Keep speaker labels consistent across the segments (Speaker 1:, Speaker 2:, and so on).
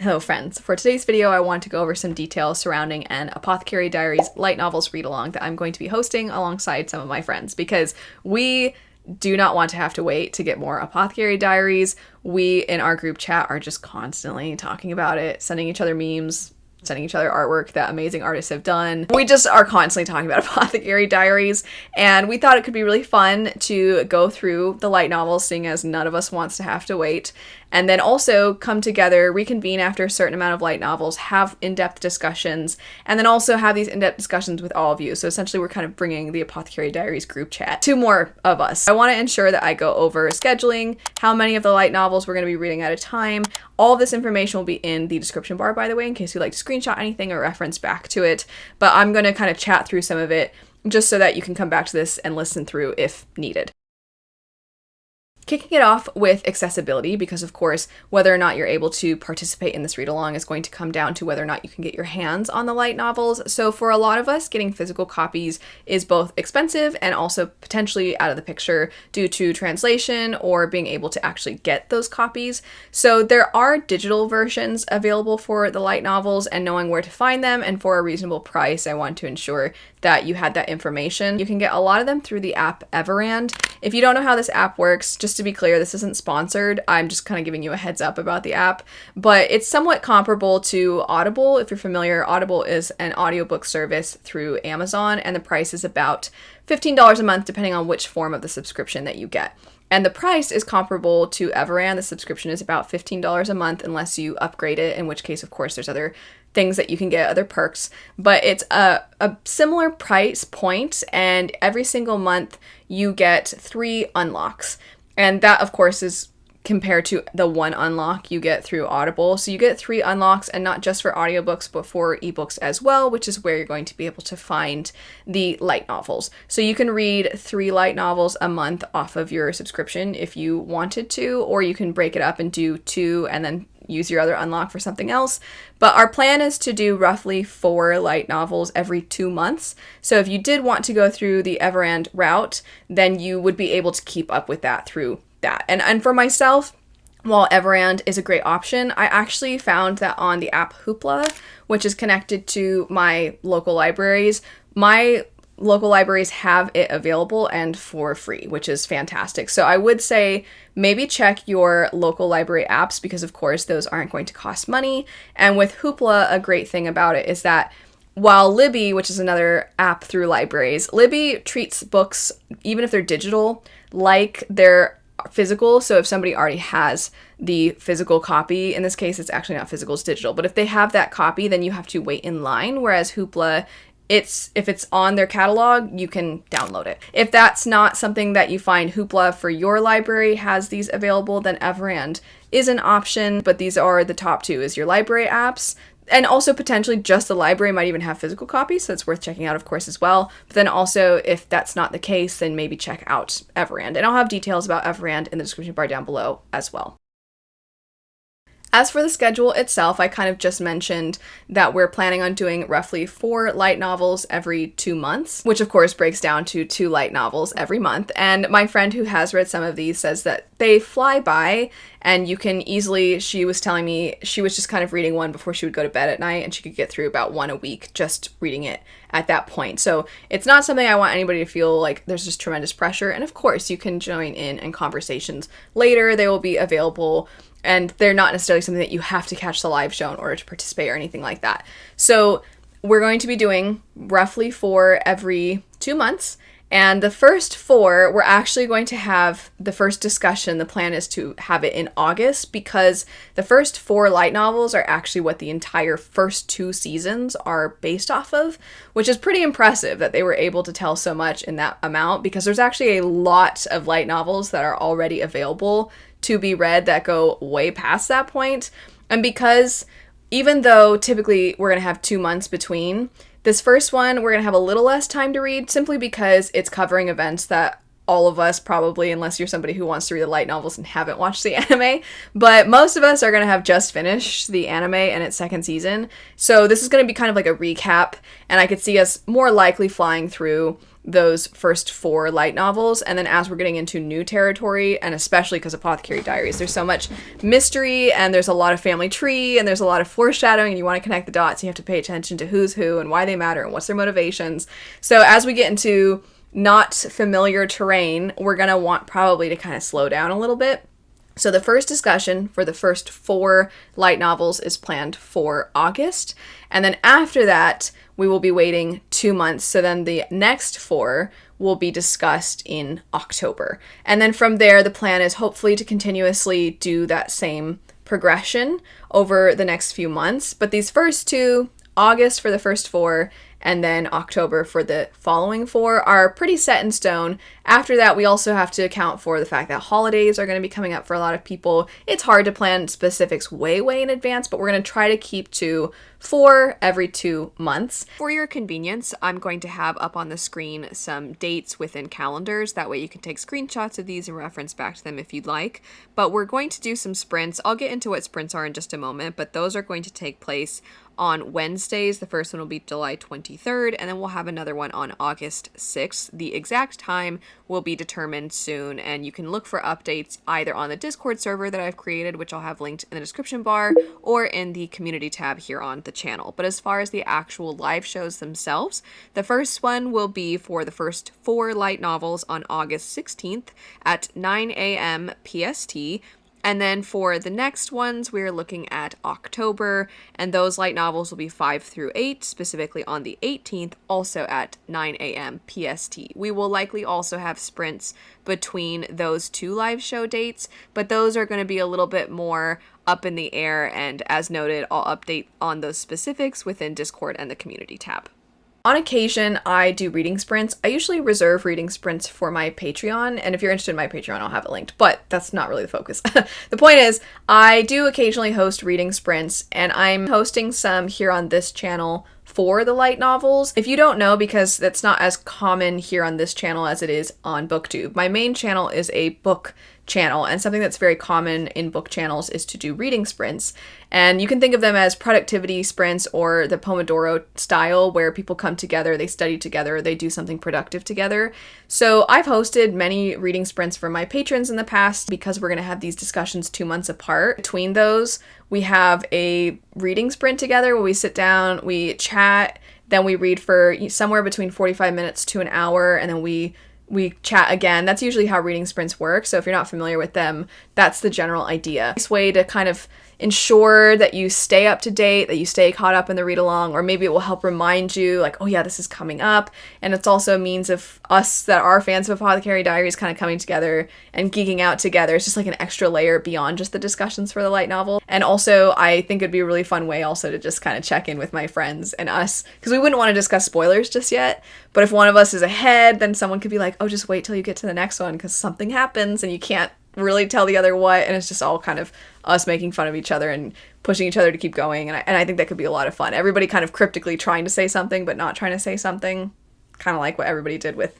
Speaker 1: Hello friends, for today's video I want to go over some details surrounding an Apothecary Diaries light novels read-along that I'm going to be hosting alongside some of my friends, because we do not want to have to wait to get more Apothecary Diaries. We in our group chat are just constantly talking about it, sending each other memes, sending each other artwork that amazing artists have done. We just are constantly talking about Apothecary Diaries, and we thought it could be really fun to go through the light novels, seeing as none of us wants to have to wait, and then also come together, reconvene after a certain amount of light novels, have in-depth discussions, and then also have these in-depth discussions with all of you. So essentially we're kind of bringing the Apothecary Diaries group chat to more of us. I want to ensure that I go over scheduling, how many of the light novels we're going to be reading at a time. All of this information will be in the description bar, by the way, in case you'd like to screenshot anything or reference back to it. But I'm going to kind of chat through some of it just so that you can come back to this and listen through if needed. Kicking it off with accessibility, because of course, whether or not you're able to participate in this read-along is going to come down to whether or not you can get your hands on the light novels. So for a lot of us, getting physical copies is both expensive and also potentially out of the picture due to translation or being able to actually get those copies. So there are digital versions available for the light novels, and knowing where to find them and for a reasonable price, I want to ensure that you had that information. You can get a lot of them through the app Everand. If you don't know how this app works, just to be clear, this isn't sponsored. I'm just kind of giving you a heads up about the app, but it's somewhat comparable to Audible. If you're familiar, Audible is an audiobook service through Amazon, and the price is about $15 a month, depending on which form of the subscription that you get. And the price is comparable to Everand. The subscription is about $15 a month unless you upgrade it, in which case, of course, there's other things that you can get, other perks. But it's a similar price point, and every single month you get 3 unlocks. And that, of course, is compared to the 1 unlock you get through Audible. So you get 3 unlocks, and not just for audiobooks, but for ebooks as well, which is where you're going to be able to find the light novels. So you can read 3 light novels a month off of your subscription if you wanted to, or you can break it up and do 2 and then use your other unlock for something else. But our plan is to do roughly 4 light novels every 2 months. So if you did want to go through the Everand route, then you would be able to keep up with that through that. And for myself, while Everand is a great option, I actually found that on the app Hoopla, which is connected to my local libraries, my local libraries have it available and for free, which is fantastic. So I would say maybe check your local library apps, because of course those aren't going to cost money. And with Hoopla, a great thing about it is that while Libby, which is another app through libraries, Libby treats books, even if they're digital, like they're physical. So if somebody already has the physical copy, in this case it's actually not physical, it's digital, but if they have that copy, then you have to wait in line, whereas Hoopla, if it's on their catalog, you can download it. If that's not something that you find Hoopla for your library has these available, then Everand is an option, but these are the top 2, is your library apps. And also potentially just the library might even have physical copies, so it's worth checking out, of course, as well. But then also, if that's not the case, then maybe check out Everand. And I'll have details about Everand in the description bar down below as well. As for the schedule itself, I kind of just mentioned that we're planning on doing roughly 4 light novels every 2 months, which of course breaks down to 2 light novels every month. And my friend who has read some of these says that they fly by, and you can easily, she was telling me she was just kind of reading one before she would go to bed at night, and she could get through about 1 a week just reading it at that point. So it's not something I want anybody to feel like there's just tremendous pressure. And of course you can join in conversations later. They will be available, and they're not necessarily something that you have to catch the live show in order to participate or anything like that. So we're going to be doing roughly 4 every 2 months. And the first 4, we're actually going to have the first discussion. The plan is to have it in August, because the first 4 light novels are actually what the entire first 2 seasons are based off of, which is pretty impressive that they were able to tell so much in that amount, because there's actually a lot of light novels that are already available to be read that go way past that point. And because even though typically we're going to have 2 months between, this first one we're going to have a little less time to read, simply because it's covering events that all of us probably, unless you're somebody who wants to read the light novels and haven't watched the anime, but most of us are going to have just finished the anime and its 2nd season. So this is going to be kind of like a recap, and I could see us more likely flying through those first 4 light novels. And then as we're getting into new territory, and especially because Apothecary Diaries, there's so much mystery and there's a lot of family tree and there's a lot of foreshadowing, and you want to connect the dots. You have to pay attention to who's who and why they matter and what's their motivations. So as we get into not familiar terrain, we're going to want probably to kind of slow down a little bit. So the first discussion for the first 4 light novels is planned for August. And then after that, we will be waiting 2 months. So then the next 4 will be discussed in October. And then from there, the plan is hopefully to continuously do that same progression over the next few months. But these first 2, August for the first 4, and then October for the following 4, are pretty set in stone. After that, we also have to account for the fact that holidays are going to be coming up for a lot of people. It's hard to plan specifics way in advance, but we're going to try to keep to 4 every 2 months. For your convenience, I'm going to have up on the screen some dates within calendars. That way you can take screenshots of these and reference back to them if you'd like. But we're going to do some sprints. I'll get into what sprints are in just a moment, but those are going to take place on Wednesdays. The first one will be July 23rd, and then we'll have another one on August 6th. The exact time will be determined soon, and you can look for updates either on the Discord server that I've created, which I'll have linked in the description bar, or in the community tab here on the channel. But as far as the actual live shows themselves, the first one will be for the first 4 light novels on August 16th at 9 a.m. PST. And then for the next ones, we're looking at October, and those light novels will be 5 through 8, specifically on the 18th, also at 9 a.m. PST. We will likely also have sprints between those 2 live show dates, but those are going to be a little bit more up in the air, and as noted, I'll update on those specifics within Discord and the community tab. On occasion, I do reading sprints. I usually reserve reading sprints for my Patreon, and if you're interested in my Patreon, I'll have it linked, but that's not really the focus. The point is, I do occasionally host reading sprints, and I'm hosting some here on this channel for the light novels. If you don't know, because that's not as common here on this channel as it is on BookTube, my main channel is a book channel, and something that's very common in book channels is to do reading sprints. And you can think of them as productivity sprints or the Pomodoro style, where people come together, they study together, they do something productive together. So I've hosted many reading sprints for my patrons in the past, because we're going to have these discussions 2 months apart. Between those, we have a reading sprint together where we sit down, we chat, then we read for somewhere between 45 minutes to an hour, and then we chat again. That's usually how reading sprints work. So if you're not familiar with them, that's the general idea. Nice way to kind of ensure that you stay up to date, that you stay caught up in the read along, or maybe it will help remind you like, oh yeah, this is coming up. And it's also a means of us that are fans of Apothecary Diaries kind of coming together and geeking out together. It's just like an extra layer beyond just the discussions for the light novel. And also I think it'd be a really fun way also to just kind of check in with my friends and us, because we wouldn't want to discuss spoilers just yet. But if one of us is ahead, then someone could be like, oh, just wait till you get to the next one because something happens and you can't really tell the other what, and it's just all kind of us making fun of each other and pushing each other to keep going, and I think that could be a lot of fun. Everybody kind of cryptically trying to say something but not trying to say something, kind of like what everybody did with,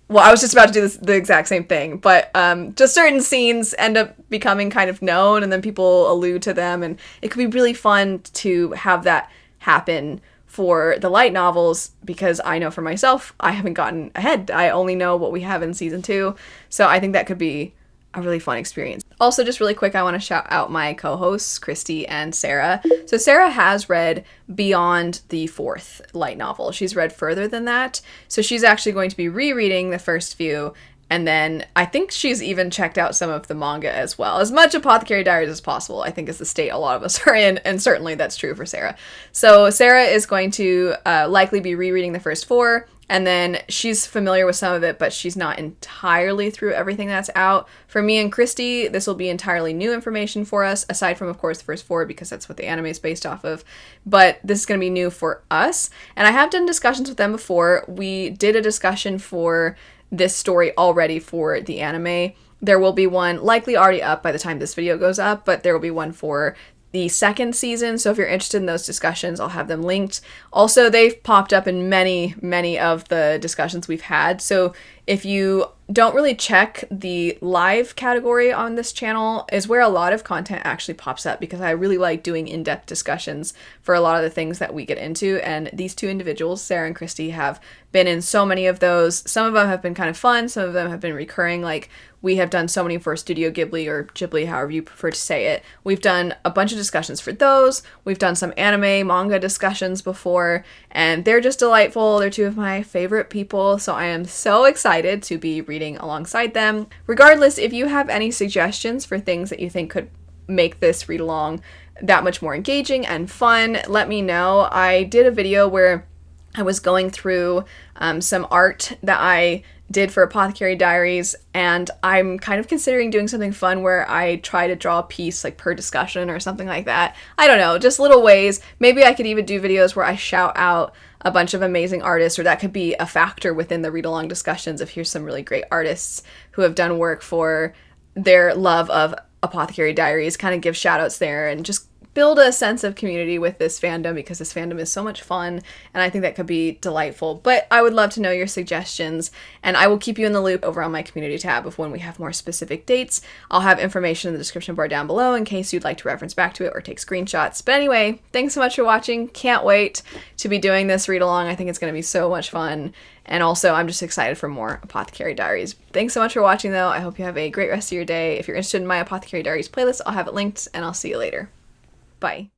Speaker 1: well, I was just about to do the exact same thing, but just certain scenes end up becoming kind of known, and then people allude to them, and it could be really fun to have that happen for the light novels, because I know for myself, I haven't gotten ahead. I only know what we have in season 2. So I think that could be a really fun experience. Also, just really quick, I want to shout out my co-hosts, Christy and Sarah. So Sarah has read beyond the 4th light novel. She's read further than that. So she's actually going to be rereading the first few. And then I think she's even checked out some of the manga as well. As much Apothecary Diaries as possible, I think, is the state a lot of us are in, and certainly that's true for Sarah. So Sarah is going to likely be rereading the first 4, and then she's familiar with some of it, but she's not entirely through everything that's out. For me and Christy, this will be entirely new information for us, aside from, of course, the first 4, because that's what the anime is based off of. But this is going to be new for us, and I have done discussions with them before. We did a discussion for this story already for the anime. There will be one likely already up by the time this video goes up, but there will be one for the second season. So if you're interested in those discussions, I'll have them linked. Also, they've popped up in many of the discussions we've had. So If you don't really check the live category on this channel is where a lot of content actually pops up, because I really like doing in-depth discussions for a lot of the things that we get into, and these two individuals, Sarah and Christy, have been in so many of those. Some of them have been kind of fun, some of them have been recurring, like we have done so many for Studio Ghibli, or Ghibli, however you prefer to say it. We've done a bunch of discussions for those. We've done some anime, manga discussions before, and they're just delightful. They're two of my favorite people, so I am so excited to be reading alongside them. Regardless, if you have any suggestions for things that you think could make this read along that much more engaging and fun, let me know. I did a video where I was going through some art that I did for Apothecary Diaries, and I'm kind of considering doing something fun where I try to draw a piece like per discussion or something like that. I don't know, just little ways. Maybe I could even do videos where I shout out a bunch of amazing artists, or that could be a factor within the read-along discussions if here's some really great artists who have done work for their love of Apothecary Diaries, kind of give shout outs there and just build a sense of community with this fandom, because this fandom is so much fun and I think that could be delightful. But I would love to know your suggestions, and I will keep you in the loop over on my community tab of when we have more specific dates. I'll have information in the description bar down below in case you'd like to reference back to it or take screenshots. But anyway, thanks so much for watching. Can't wait to be doing this read along. I think it's going to be so much fun. And also, I'm just excited for more Apothecary Diaries. Thanks so much for watching, though. I hope you have a great rest of your day. If you're interested in my Apothecary Diaries playlist, I'll have it linked, and I'll see you later. Bye.